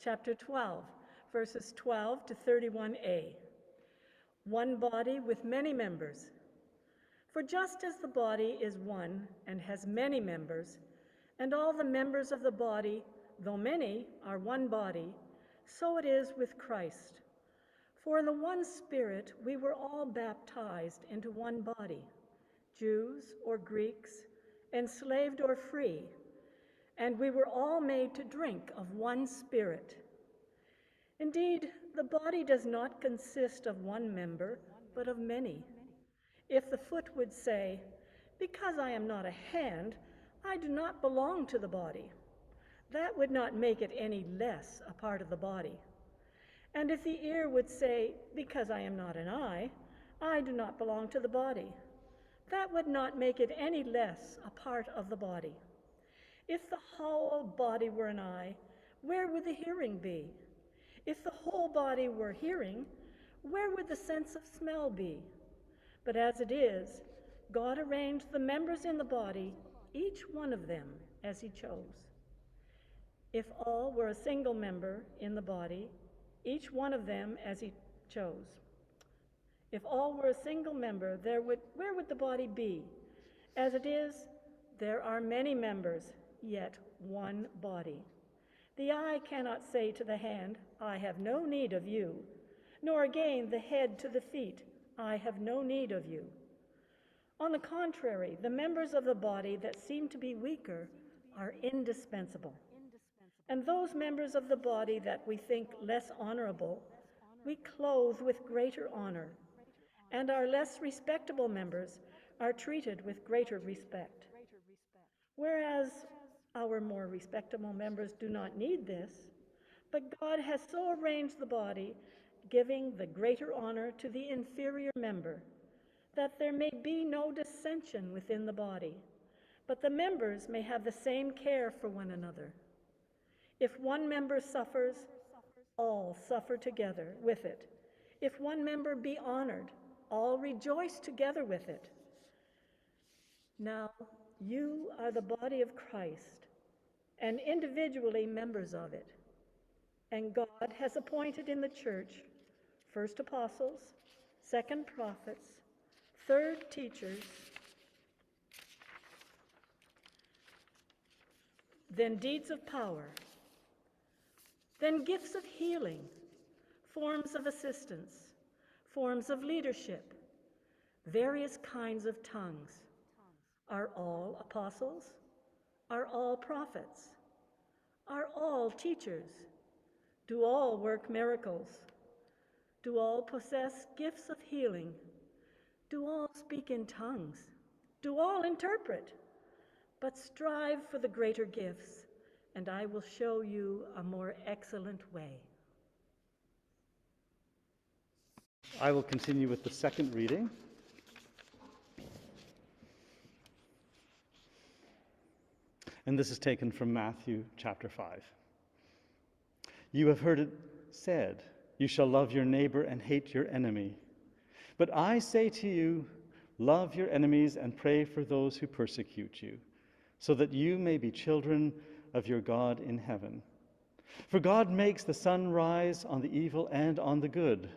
chapter 12, verses 12 to 31a. One body with many members. For just as the body is one and has many members, and all the members of the body, though many, are one body, so it is with Christ. For in the one Spirit we were all baptized into one body, Jews or Greeks, enslaved or free, and we were all made to drink of one Spirit. Indeed, the body does not consist of one member, but of many. If the foot would say, "Because I am not a hand, I do not belong to the body," that would not make it any less a part of the body. And if the ear would say, "Because I am not an eye, I do not belong to the body," that would not make it any less a part of the body. If the whole body were an eye, where would the hearing be? If the whole body were hearing, where would the sense of smell be? But as it is, God arranged the members in the body, each one of them as he chose. If all were a single member in the body, each one of them as he chose. If all were a single member, where would the body be? As it is, there are many members, yet one body. The eye cannot say to the hand, "I have no need of you," nor again the head to the feet, "I have no need of you." On the contrary, the members of the body that seem to be weaker are indispensable. And those members of the body that we think less honorable, we clothe with greater honor, and our less respectable members are treated with greater respect. Whereas our more respectable members do not need this, but God has so arranged the body, giving the greater honor to the inferior member, that there may be no dissension within the body, but the members may have the same care for one another. If one member suffers, all suffer together with it. If one member be honored, all rejoice together with it. Now, you are the body of Christ, and individually members of it. And God has appointed in the church first apostles, second prophets, third teachers, then deeds of power, then gifts of healing, forms of assistance, forms of leadership, various kinds of tongues. Are all apostles? Are all prophets? Are all teachers? Do all work miracles? Do all possess gifts of healing? Do all speak in tongues? Do all interpret? But strive for the greater gifts, and I will show you a more excellent way. I will continue with the second reading. And this is taken from Matthew chapter 5. You have heard it said, "You shall love your neighbor and hate your enemy." But I say to you, love your enemies and pray for those who persecute you, so that you may be children of your God in heaven. For God makes the sun rise on the evil and on the good,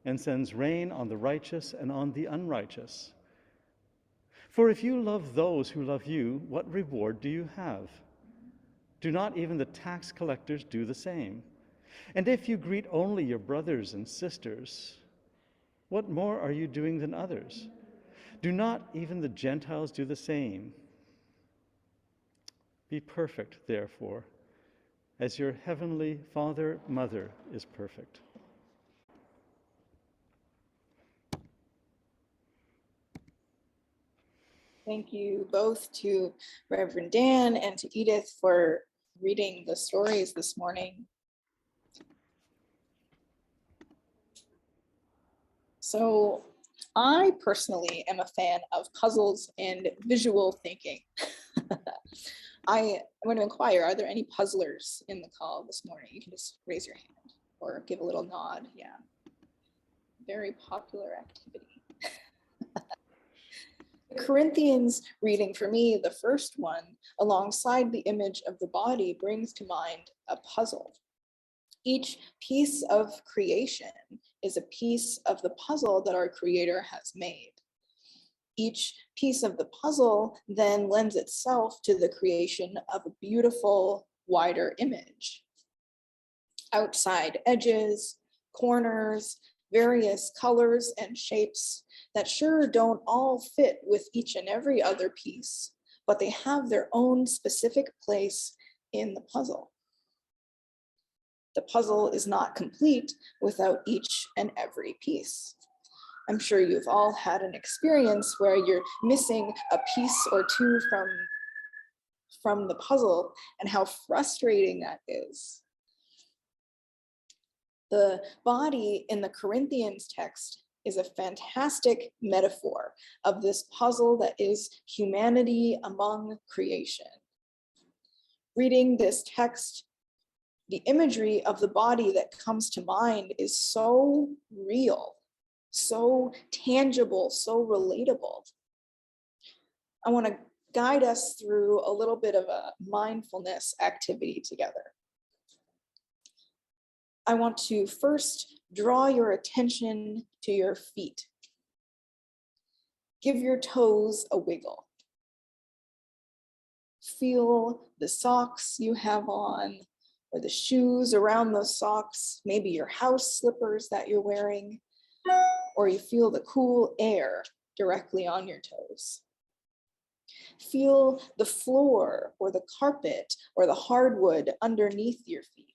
and sends rain on the righteous and on the unrighteous. For if you love those who love you, what reward do you have? Do not even the tax collectors do the same? And if you greet only your brothers and sisters, what more are you doing than others? Do not even the Gentiles do the same? Be perfect, therefore, as your heavenly Father, Mother is perfect. Thank you both to Reverend Dan and to Edith for reading the stories this morning. So I personally am a fan of puzzles and visual thinking. I'm going to inquire, are there any puzzlers in the call this morning? You can just raise your hand or give a little nod. Yeah, very popular activity. The Corinthians reading for me, the first one, alongside the image of the body, brings to mind a puzzle. Each piece of creation is a piece of the puzzle that our Creator has made. Each piece of the puzzle then lends itself to the creation of a beautiful, wider image. Outside edges, corners, various colors and shapes that sure don't all fit with each and every other piece, but they have their own specific place in the puzzle. The puzzle is not complete without each and every piece. I'm sure you've all had an experience where you're missing a piece or two from the puzzle, and how frustrating that is. The body in the Corinthians text is a fantastic metaphor of this puzzle that is humanity among creation. Reading this text, the imagery of the body that comes to mind is so real, so tangible, so relatable. I want to guide us through a little bit of a mindfulness activity together. I want to first draw your attention to your feet. Give your toes a wiggle. Feel the socks you have on, or the shoes around those socks, maybe your house slippers that you're wearing, or you feel the cool air directly on your toes. Feel the floor or the carpet or the hardwood underneath your feet.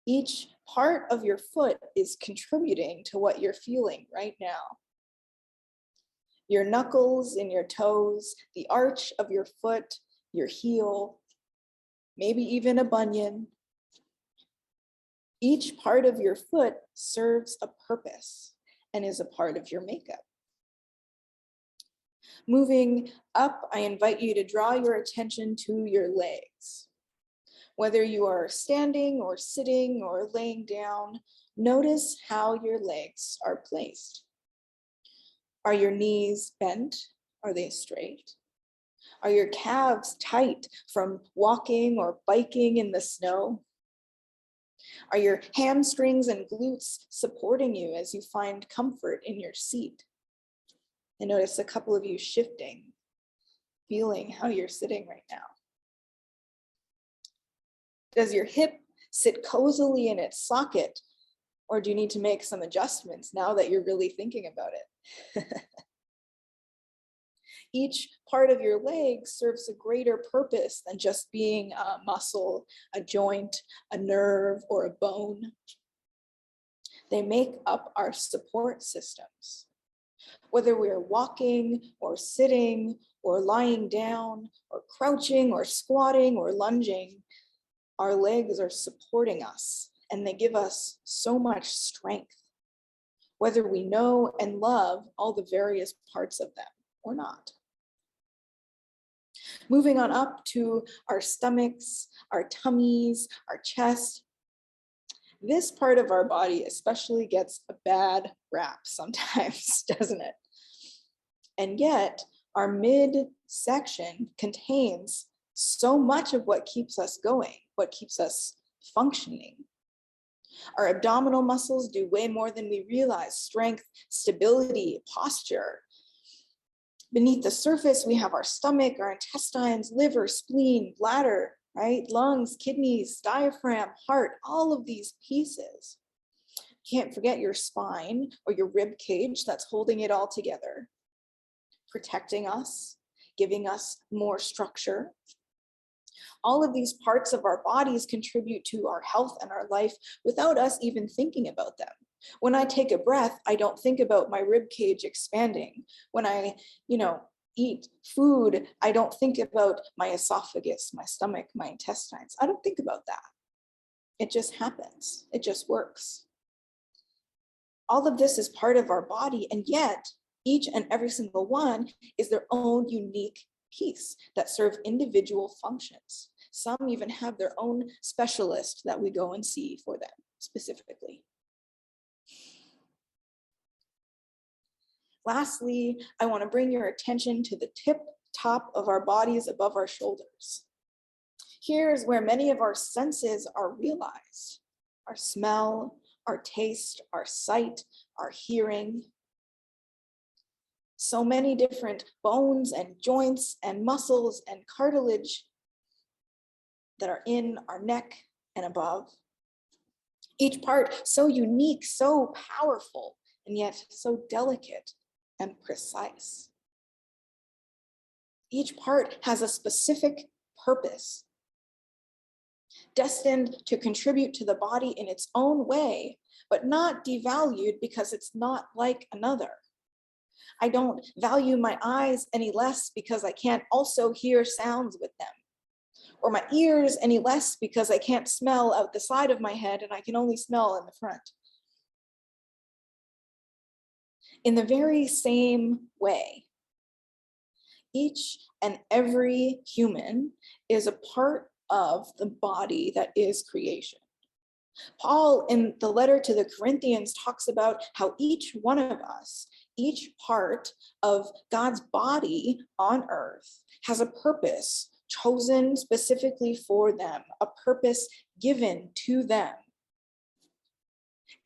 Each part of your foot is contributing to what you're feeling right now. Your knuckles in your toes, the arch of your foot, your heel, maybe even a bunion. Each part of your foot serves a purpose and is a part of your makeup. Moving up, I invite you to draw your attention to your legs. Whether you are standing or sitting or laying down, notice how your legs are placed. Are your knees bent? Are they straight? Are your calves tight from walking or biking in the snow? Are your hamstrings and glutes supporting you as you find comfort in your seat? I notice a couple of you shifting, feeling how you're sitting right now. Does your hip sit cozily in its socket, or do you need to make some adjustments now that you're really thinking about it? Each part of your leg serves a greater purpose than just being a muscle, a joint, a nerve, or a bone. They make up our support systems. Whether we're walking or sitting or lying down or crouching or squatting or lunging, our legs are supporting us and they give us so much strength, whether we know and love all the various parts of them or not. Moving on up to our stomachs, our tummies, our chest. This part of our body especially gets a bad rap sometimes, doesn't it? And yet our midsection contains so much of what keeps us going, what keeps us functioning. Our abdominal muscles do way more than we realize: strength, stability, posture. Beneath the surface, we have our stomach, our intestines, liver, spleen, bladder, right? Lungs, kidneys, diaphragm, heart, all of these pieces. Can't forget your spine or your rib cage that's holding it all together, protecting us, giving us more structure. All of these parts of our bodies contribute to our health and our life without us even thinking about them. When I take a breath, I don't think about my rib cage expanding. When I, eat food, I don't think about my esophagus, my stomach, my intestines. I don't think about that. It just happens. It just works. All of this is part of our body, and yet each and every single one is their own unique piece that serve individual functions. Some even have their own specialist that we go and see for them specifically. Lastly, I want to bring your attention to the top of our bodies above our shoulders. Here's where many of our senses are realized: our smell, our taste, our sight, our hearing. So many different bones and joints and muscles and cartilage that are in our neck and above. Each part so unique, so powerful, and yet so delicate and precise. Each part has a specific purpose, destined to contribute to the body in its own way, but not devalued because it's not like another. I don't value my eyes any less because I can't also hear sounds with them, or my ears any less because I can't smell out the side of my head and I can only smell in the front. In the very same way, each and every human is a part of the body that is creation. Paul, in the letter to the Corinthians, talks about how each one of us, each part of God's body on earth, has a purpose chosen specifically for them, a purpose given to them.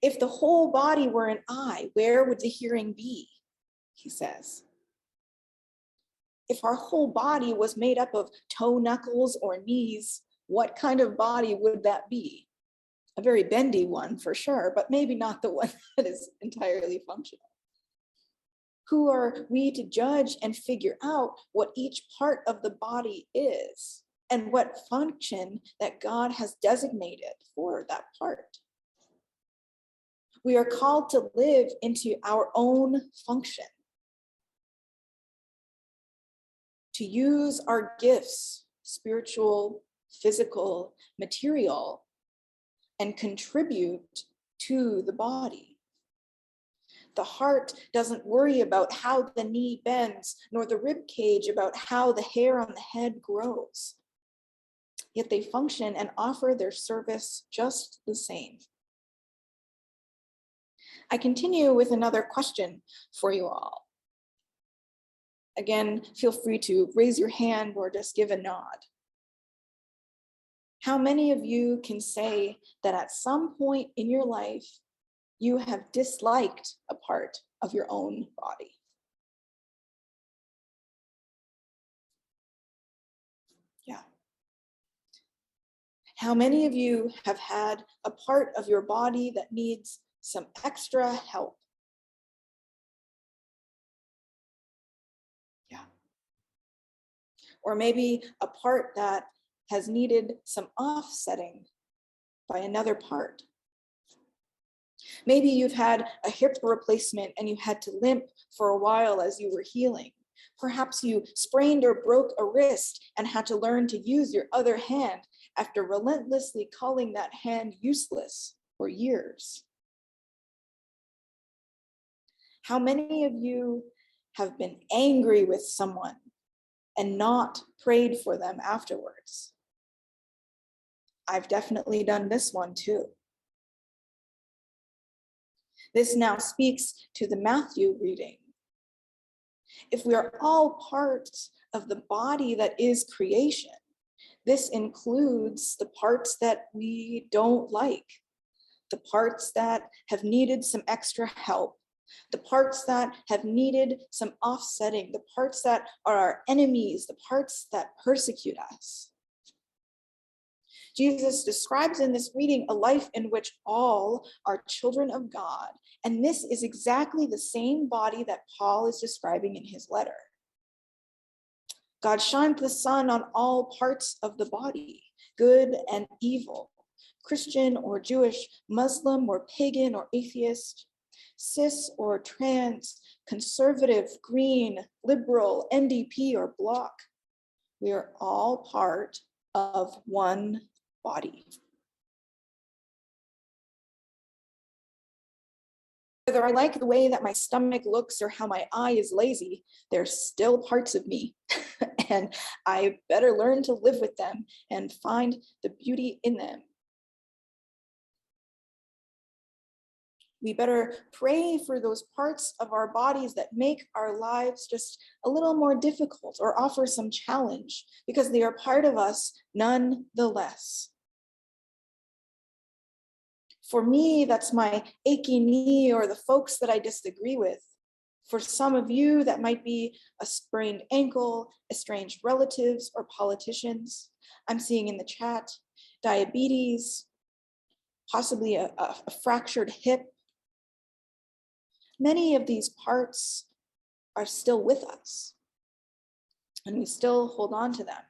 If the whole body were an eye, where would the hearing be? He says. If our whole body was made up of toe knuckles or knees, what kind of body would that be? A very bendy one for sure, but maybe not the one that is entirely functional. Who are we to judge and figure out what each part of the body is and what function that God has designated for that part? We are called to live into our own function, to use our gifts, spiritual, physical, material, and contribute to the body. The heart doesn't worry about how the knee bends, nor the rib cage about how the hair on the head grows. Yet they function and offer their service just the same. I continue with another question for you all. Again, feel free to raise your hand or just give a nod. How many of you can say that at some point in your life, you have disliked a part of your own body? Yeah. How many of you have had a part of your body that needs some extra help? Yeah. Or maybe a part that has needed some offsetting by another part. Maybe you've had a hip replacement and you had to limp for a while as you were healing. Perhaps you sprained or broke a wrist and had to learn to use your other hand after relentlessly calling that hand useless for years. How many of you have been angry with someone and not prayed for them afterwards? I've definitely done this one too. This now speaks to the Matthew reading. If we are all parts of the body that is creation, this includes the parts that we don't like, the parts that have needed some extra help, the parts that have needed some offsetting, the parts that are our enemies, the parts that persecute us. Jesus describes in this reading a life in which all are children of God, and this is exactly the same body that Paul is describing in his letter. God shines the sun on all parts of the body, good and evil, Christian or Jewish, Muslim or pagan or atheist, cis or trans, conservative, green, liberal, NDP or bloc. We are all part of one body. Whether I like the way that my stomach looks or how my eye is lazy, they're still parts of me. And I better learn to live with them and find the beauty in them. We better pray for those parts of our bodies that make our lives just a little more difficult or offer some challenge, because they are part of us nonetheless. For me, that's my achy knee or the folks that I disagree with. For some of you, that might be a sprained ankle, estranged relatives, or politicians. I'm seeing in the chat, diabetes, possibly a fractured hip. Many of these parts are still with us, and we still hold on to them.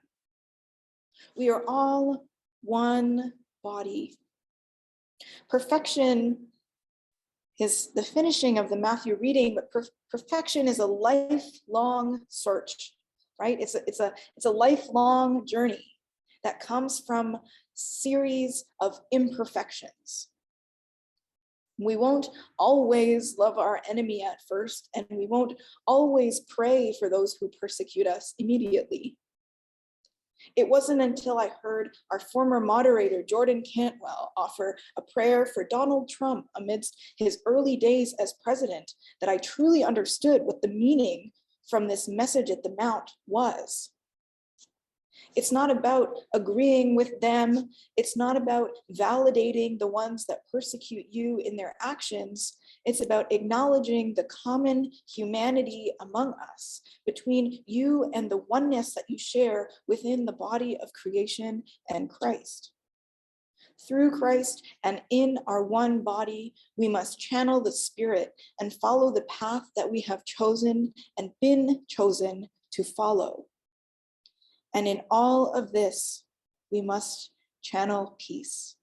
We are all one body. Perfection is the finishing of the Matthew reading, but perfection is a lifelong search, right? It's a lifelong journey that comes from series of imperfections. We won't always love our enemy at first, and we won't always pray for those who persecute us immediately. It wasn't until I heard our former moderator, Jordan Cantwell, offer a prayer for Donald Trump amidst his early days as president that I truly understood what the meaning from this message at the Mount was. It's not about agreeing with them. It's not about validating the ones that persecute you in their actions. It's about acknowledging the common humanity among us, between you and the oneness that you share within the body of creation and Christ. Through Christ and in our one body, we must channel the Spirit and follow the path that we have chosen and been chosen to follow. And in all of this, we must channel peace.